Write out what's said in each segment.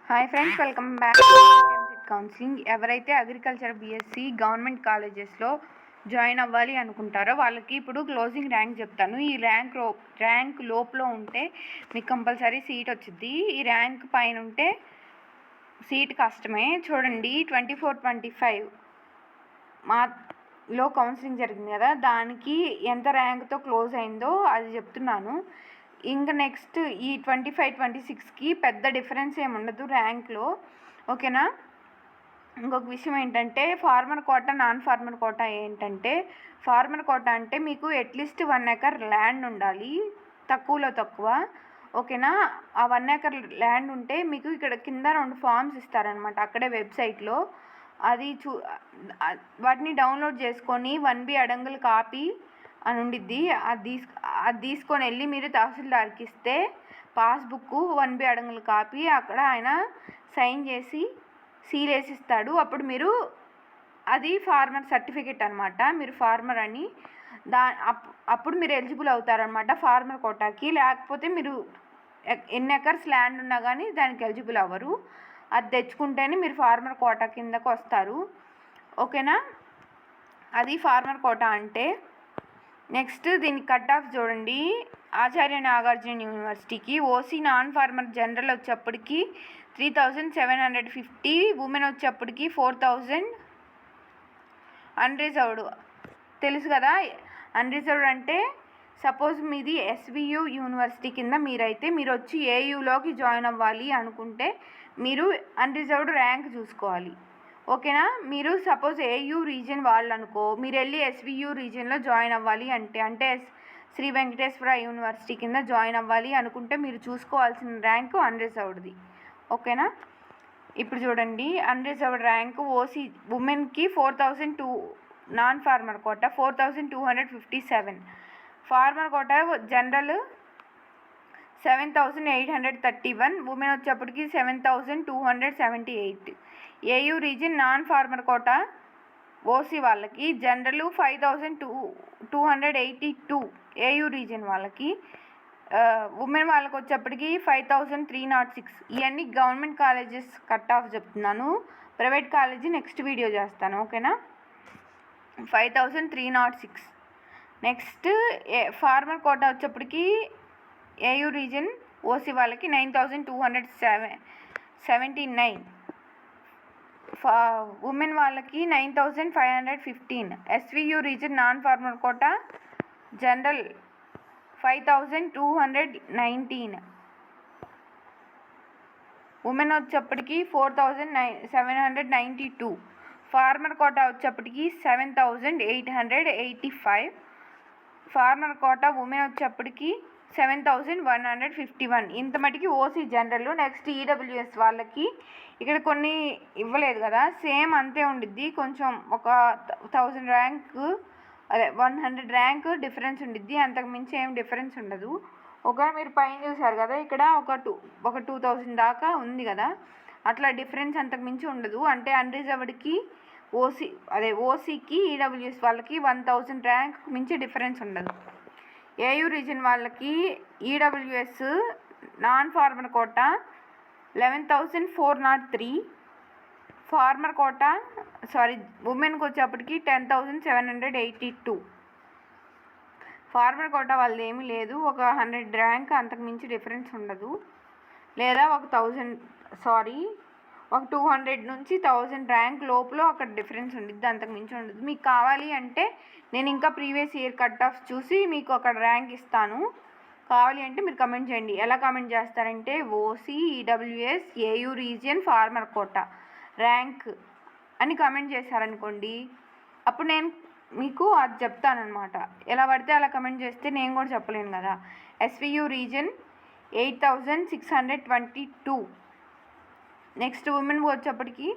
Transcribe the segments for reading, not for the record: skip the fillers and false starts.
Hi friends, welcome back to EAMCET counselling. ఎవరైతే agriculture BSc government కాలేజెస్లో join అవ్వాలి అనుకుంటారో వాళ్ళకి ఇప్పుడు క్లోజింగ్ ర్యాంక్ చెప్తాను. ఈ ర్యాంక్ లోపల ఉంటే మీకు కంపల్సరీ సీట్ వచ్చింది. ఈ ర్యాంక్ పైన ఉంటే సీట్ కష్టమే. చూడండి, 24-25 మాలో కౌన్సిలింగ్ జరిగింది కదా, దానికి ఎంత ర్యాంక్తో క్లోజ్ అయిందో అది చెప్తున్నాను. ఇంకా నెక్స్ట్ ఈ 25-26కి పెద్ద డిఫరెన్స్ ఏమి ఉండదు ర్యాంక్లో, ఓకేనా. ఇంకొక విషయం ఏంటంటే farmer quota, non farmer quota ఏంటంటే, ఫార్మర్ కోటా అంటే మీకు అట్లీస్ట్ 1 ఎకర్ ల్యాండ్ ఉండాలి, తక్కువలో తక్కువ, ఓకేనా. ఆ 1 ఎకర్ ల్యాండ్ ఉంటే మీకు ఇక్కడ కింద 2 ఫామ్స్ ఇస్తారనమాట అక్కడే వెబ్సైట్లో. అది వాటిని డౌన్లోడ్ చేసుకొని 1B అడంగులు కాపీ అని ఉండిద్ది, అది తీసుకొని వెళ్ళి మీరు తహసీల్దార్కి ఇస్తే పాస్బుక్ 1B అడంగులు కాపీ అక్కడ ఆయన సైన్ చేసి సీల్ వేసిస్తాడు. అప్పుడు మీరు అది ఫార్మర్ సర్టిఫికెట్ అనమాట, మీరు ఫార్మర్ అని. అప్పుడు మీరు ఎలిజిబుల్ అవుతారనమాట ఫార్మర్ కోటాకి. లేకపోతే మీరు ఎన్ని ఎకర్స్ ల్యాండ్ ఉన్నా కానీ దానికి ఎలిజిబుల్ అవ్వరు. అది తెచ్చుకుంటేనే మీరు ఫార్మర్ కోటా కిందకు వస్తారు, ఓకేనా. అది ఫార్మర్ కోటా అంటే. నెక్స్ట్ దీనికి కట్ ఆఫ్ చూడండి. ఆచార్య నాగార్జున యూనివర్సిటీకి ఓసీ నాన్ ఫార్మర్ జనరల్ వచ్చేప్పటికి 3750, ఉమెన్ వచ్చేప్పటికి 4000. అన్రిజర్వ్డ్ తెలుసు కదా, అన్రిజర్వ్డ్ అంటే సపోజ్ మీది ఎస్వియు యూనివర్సిటీ కింద మీరు వచ్చి ఏయులోకి జాయిన్ అవ్వాలి అనుకుంటే మీరు అన్రిజర్వ్డ్ ర్యాంక్ చూసుకోవాలి, ఓకేనా. మీరు సపోజ్ ఏయూ రీజియన్ వాళ్ళు అనుకో, మీరు వెళ్ళి ఎస్వియు రీజియన్లో జాయిన్ అవ్వాలి అంటే శ్రీ వెంకటేశ్వర యూనివర్సిటీ కింద జాయిన్ అవ్వాలి అనుకుంటే మీరు చూసుకోవాల్సిన ర్యాంకు అన్రిజర్వ్డ్ది, ఓకేనా. ఇప్పుడు చూడండి, అన్రిజర్వ్డ్ ర్యాంక్ ఓసీ ఉమెన్కి 4002, non farmer quota 4257, farmer quota general 7831, women వచ్చేప్పటికి 7278. AU region non farmer quota OC వాళ్ళకి జనరల్ 5282 ఏయూ రీజియన్ వాళ్ళకి. ఉమెన్ వాళ్ళకి వచ్చేప్పటికి 5306. ఇవన్నీ గవర్నమెంట్ కాలేజెస్ కట్ ఆఫ్ చెప్తున్నాను, ప్రైవేట్ కాలేజీ నెక్స్ట్ వీడియో చేస్తాను, ఓకేనా. 5306. నెక్స్ట్ ఫార్మర్ కోటా వచ్చేప్పటికి ఏయూ రీజియన్ ఓసీ వాళ్ళకి 9279. ఉమెన్ వాళ్ళకి 9515. SVU region non farmer quota general 5219. Women వచ్చేప్పటికి 4792. ఫార్మర్ కోటా వచ్చేప్పటికి 7885. ఫార్మర్ కోటా ఉమెన్ వచ్చేప్పటికి 7151. ఇంత మటుకి ఓసీ జనరల్. నెక్స్ట్ ఈడబ్ల్యూఎస్ వాళ్ళకి ఇక్కడ కొన్ని ఇవ్వలేదు కదా, సేమ్ అంతే ఉండిద్ది, కొంచెం ఒక 1000 ర్యాంక్ 100 ర్యాంక్ డిఫరెన్స్ ఉండిద్ది, అంతకు మించి ఏం డిఫరెన్స్ ఉండదు. ఒకవేళ మీరు పైన చూసారు కదా, ఇక్కడ ఒక 2000 దాకా ఉంది కదా, అట్లా డిఫరెన్స్ అంతకు మించి ఉండదు. అంటే అన్రిజర్వ్డ్కి ఓసీకి ఈడబ్ల్యూఎస్ వాళ్ళకి 1000 ర్యాంక్ మించి డిఫరెన్స్ ఉండదు. ఏయూ రీజియన్ వాళ్ళకి EWS non farmer quota 11403. Farmer quota ఉమెన్కి వచ్చేప్పటికి 10782. ఫార్మర్ కోటా వాళ్ళది ఏమీ లేదు, ఒక 100 ర్యాంక్ అంతకు మించి డిఫరెన్స్ ఉండదు, లేదా ఒక 200 నుంచి 1000 ర్యాంక్ లోపల అక్కడ డిఫరెన్స్ ఉండిద్ది, అంతకు మించి ఉండదు. మీకు కావాలి అంటే నేను ఇంకా ప్రీవియస్ ఇయర్ కట్ ఆఫ్ చూసి మీకు అక్కడ ర్యాంక్ ఇస్తాను, కావాలి అంటే మీరు కమెంట్ చేయండి. ఎలా కమెంట్ చేస్తారంటే OC EWS AU region farmer quota rank అని కమెంట్ చేశారనుకోండి, అప్పుడు నేను మీకు అది చెప్తానమాట. ఎలా పడితే అలా కమెంట్ చేస్తే నేను కూడా చెప్పలేను కదా. SVU region 8622. నెక్స్ట్ ఉమెన్ వచ్చేప్పటికి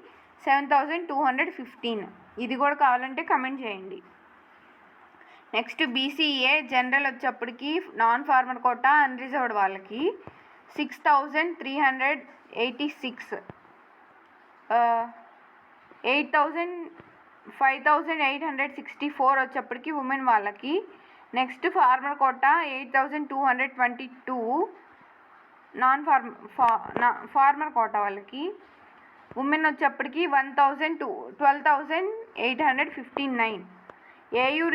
7215. ఇది కూడా కావాలంటే కమెంట్ చేయండి. నెక్స్ట్ బీసీఏ జనరల్ వచ్చేప్పటికి నాన్ ఫార్మర్ కోటా అన్రిజర్వ్డ్ వాళ్ళకి 6386. 5864 వచ్చేప్పటికి ఉమెన్ వాళ్ళకి. Next farmer quota 8222. Farmer quota వాళ్ళకి ఉమెన్ వచ్చేప్పటికి 12,859. ఏయూ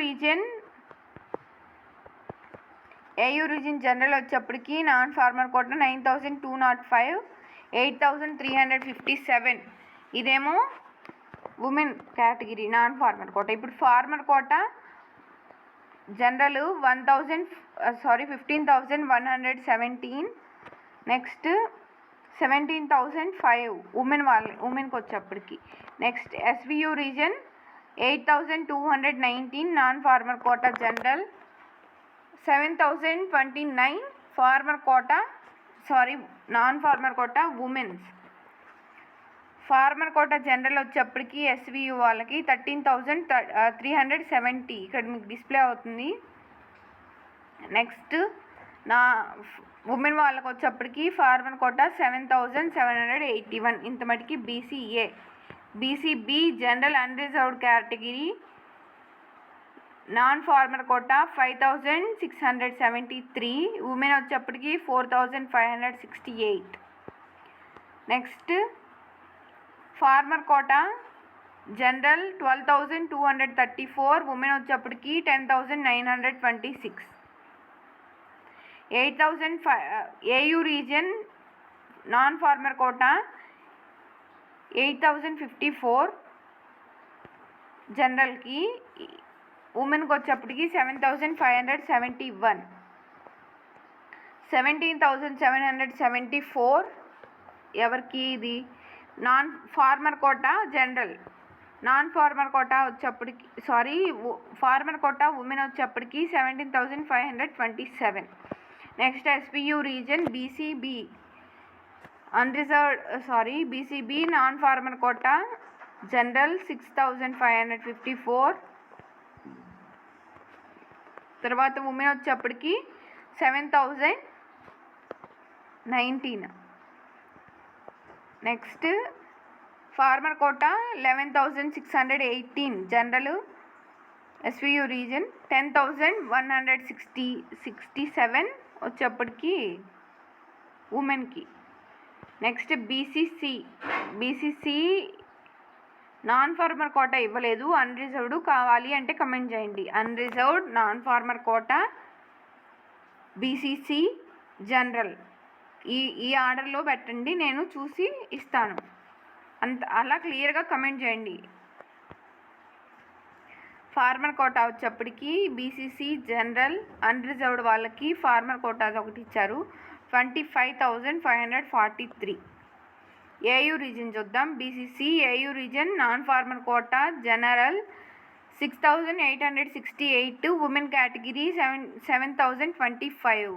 రీజన్ జనరల్ వచ్చేప్పటికి నాన్ ఫార్మర్ కోటా 9,205, 8,357. ఇదేమో women category non farmer quota. ఇప్పుడు ఫార్మర్ కోటా జనరల్ 15,117. నెక్స్ట్ 17,005 ఉమెన్కి వచ్చేప్పటికి. Next SVU region 8,219 non farmer quota general. 7,029 non farmer quota women's. Farmer quota general వచ్చేప్పటికి SVU వాళ్ళకి 13,370. ఇక్కడ మీకు డిస్ప్లే అవుతుంది. నెక్స్ట్ ఉమెన్ వాళ్ళకి వచ్చేప్పటికి ఫార్మర్ కోటా 7,781. ఇంత మటుకి BCA. BCB general unreserved category non farmer quota 5,673. Women వచ్చేప్పటికి 4,568. Next farmer quota general 12,234. Women వచ్చేప్పటికి 10,926. 8,005 AU region non farmer quota 8,054 జనరల్కి. ఉమెన్కి వచ్చేప్పటికి 7,571. 17,774 ఎవరికి ఇది non farmer quota general. Non farmer quota వచ్చేప్పటికి ఫార్మర్ కోటా ఉమెన్ వచ్చేప్పటికి 17,527. Next SPU region BCB BCB non farmer quota general 6,554. తర్వాత ఉమెన్ వచ్చేప్పటికి 7,019. Next farmer quota 11,618 general SVU region. 10,167 వచ్చేప్పటికి ఉమెన్కి. Next BCC non farmer quota ఇవ్వలేదు, unreserved కావాలి అంటే comment చేయండి. Unreserved non farmer quota BCC general ఈ ఆర్డర్లో పెట్టండి, నేను చూసి ఇస్తాను. అలా క్లియర్గా కమెంట్ చేయండి. ఫార్మర్ కోటా వచ్చేప్పటికి బీసీసీ జనరల్ అన్రిజర్వ్డ్ వాళ్ళకి ఫార్మర్ కోటా ఒకటి ఇచ్చారు 25,543. ఏయూ రీజన్ చూద్దాం. BCC AU region non farmer quota general 6,868. Women category 7,025.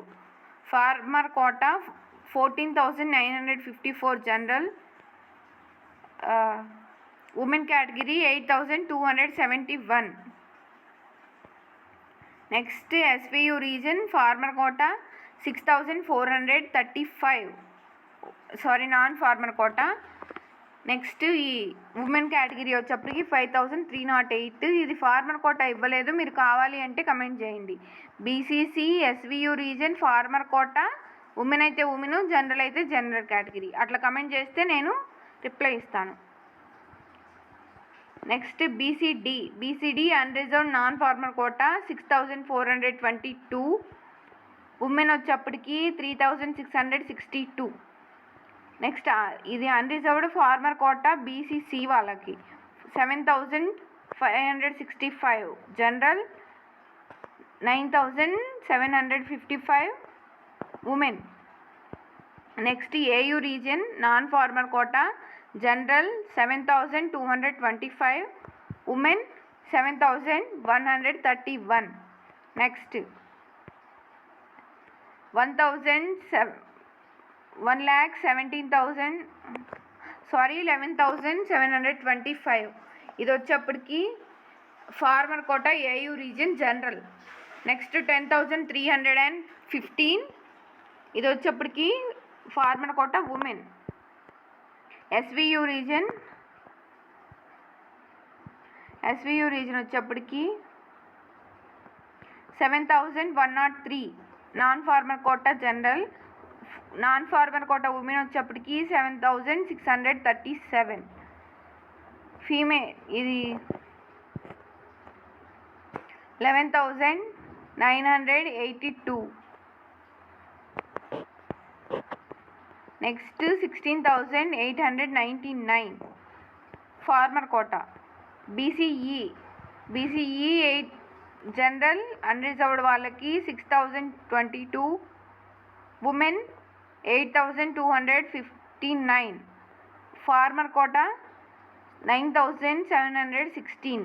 Farmer quota 14,954 general. Women category 8,271. Next SVU region farmer quota 6,435 non farmer quota. Next ఈ women category వచ్చేప్పటికి 5,308. ఇది farmer quota ఇవ్వలేదు, మీరు కావాలి అంటే కమెంట్ చేయండి. BCC SVU region farmer quota women అయితే women, general అయితే జనరల్ కేటగిరీ అట్లా కమెంట్ చేస్తే నేను రిప్లై ఇస్తాను. Next BCD unreserved non farmer quota 6,422. Women వచ్చేప్పటికి 3,662. నెక్స్ట్ ఇది అన్రిజర్వ్డ్ ఫార్మర్ కోటా బీసీసీ వాళ్ళకి 7,565. General 9,755 women. Next AU region non farmer quota general 7,225. Women 7,131. Next 11,725. ఇది వచ్చేప్పటికి farmer quota AU region general. Next 10,315. ఇది వచ్చేప్పటికి farmer quota women. SVU region వచ్చేప్పటికి 7,103 non farmer quota general. Non farmer quota women వచ్చేప్పటికి 7,637. Female ఇది 11,982. Next 16,899 farmer quota. BCE 8 general unreserved వాళ్ళకి 6,022. Women 8,259. Farmer quota 9,716.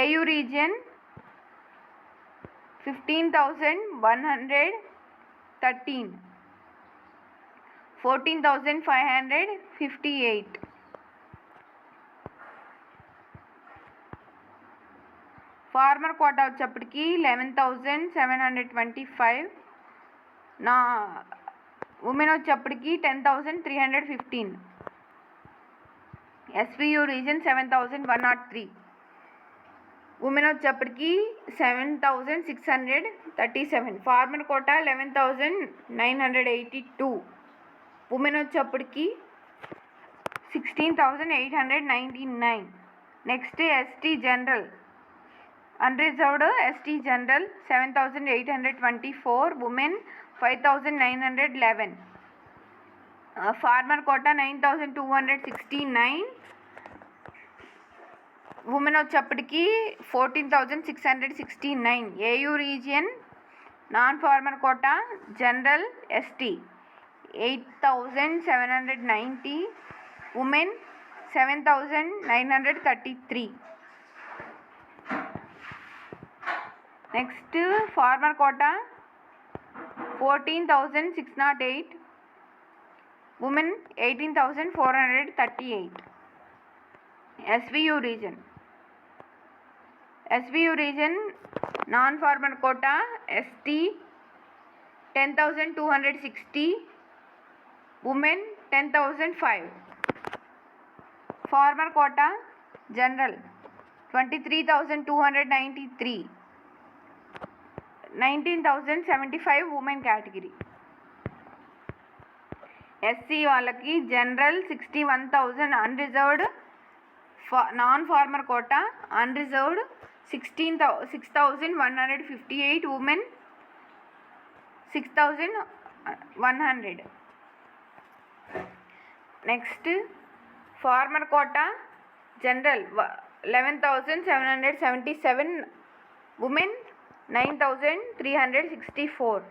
AU region 15,113. 14,558. Farmer quota వచ్చేప్పటికి 11,725. నా women వచ్చేప్పటికి 10,315. SVU reason 7,103. Women వచ్చేప్పటికి 7,637. Farmer quota 11,982. Women వచ్చేప్పటికి 16,899. Next ST general unreserved ST general 7,824. Women 5,911. Farmer quota 9,269. Women వచ్చేప్పటికి 14,669. AU region non farmer quota general ST 8,790. Women 7,933. Next farmer quota 14,608. Women 18,438. SVU region non farmer quota ST 10,260. Women 10,005. Farmer quota general 23,293. 19,075 women category. SC వాళ్ళకి general 61,000. Unreserved non farmer quota unreserved 6,158. Women 6,100. Next farmer quota general 11,777. Women 9,364.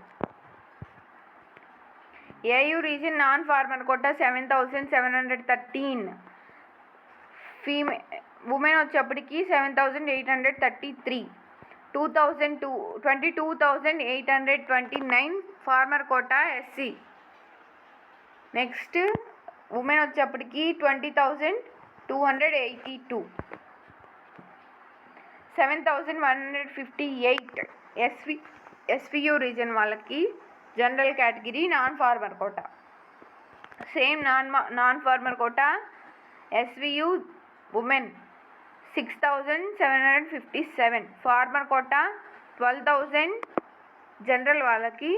AU region non farmer quota 7,713. Women వచ్చేప్పటికి 7,833. 22,829 farmer quota SC. Next women వచ్చేప్పటికి 20,282. 7,158 SVU region వాళ్ళకి general category non farmer quota. Same non farmer quota SVU women 6,757. Farmer quota 12,000. General వాళ్ళకి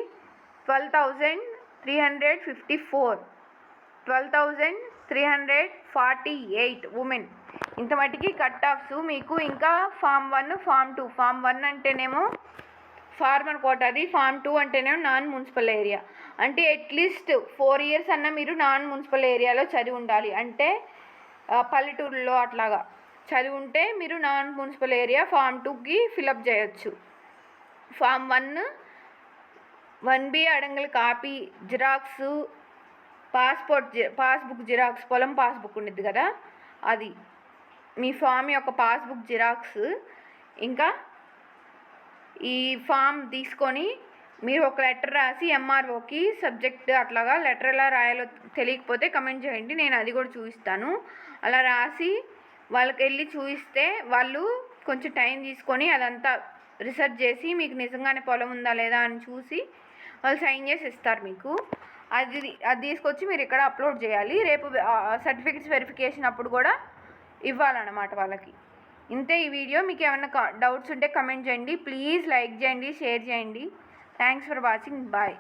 12,354. 12,348 women. ఇంత మటుకి cut offs మీకు. ఇంకా form 1 form 2. Form 1 అంటేనేమో farmer కోటాది, form 2 అంటేనేమో నాన్ మున్సిపల్ ఏరియా. అంటే అట్లీస్ట్ 4 years అన్న మీరు నాన్ మున్సిపల్ ఏరియాలో చదివి ఉండాలి. అంటే పల్లెటూరులో అట్లాగా చదివి ఉంటే మీరు నాన్ మున్సిపల్ ఏరియా ఫామ్ 2కి ఫిలప్ చేయొచ్చు. ఫామ్ 1 1B అడంగల్ కాపీ, జిరాక్స్, పాస్బుక్ జిరాక్స్, పొలం పాస్బుక్ ఉండేది కదా అది, మీ ఫామ్ యొక్క పాస్బుక్ జిరాక్స్. ఇంకా ఈ ఫామ్ తీసుకొని మీరు ఒక లెటర్ రాసి ఎంఆర్ఓకి సబ్జెక్ట్ అట్లాగా లెటర్ ఎలా రాయాలో తెలియకపోతే కమెంట్ చేయండి, నేను అది కూడా చూపిస్తాను. అలా రాసి వాళ్ళకి వెళ్ళి చూపిస్తే వాళ్ళు కొంచెం టైం తీసుకొని అదంతా రీసెర్చ్ చేసి మీకు నిజంగానే పొలం ఉందా లేదా అని చూసి వాళ్ళు సైన్ చేసి ఇస్తారు మీకు. అది తీసుకొచ్చి మీరు ఇక్కడ అప్లోడ్ చేయాలి. రేపు సర్టిఫికెట్స్ వెరిఫికేషన్ అప్పుడు కూడా ఇవ్వాలన్నమాట వాళ్ళకి. ఇంతే ఈ వీడియో. మీకు ఏమైనా డౌట్స్ ఉంటే కమెంట్ చేయండి. ప్లీజ్ లైక్ చేయండి, షేర్ చేయండి. Thanks for watching. బాయ్.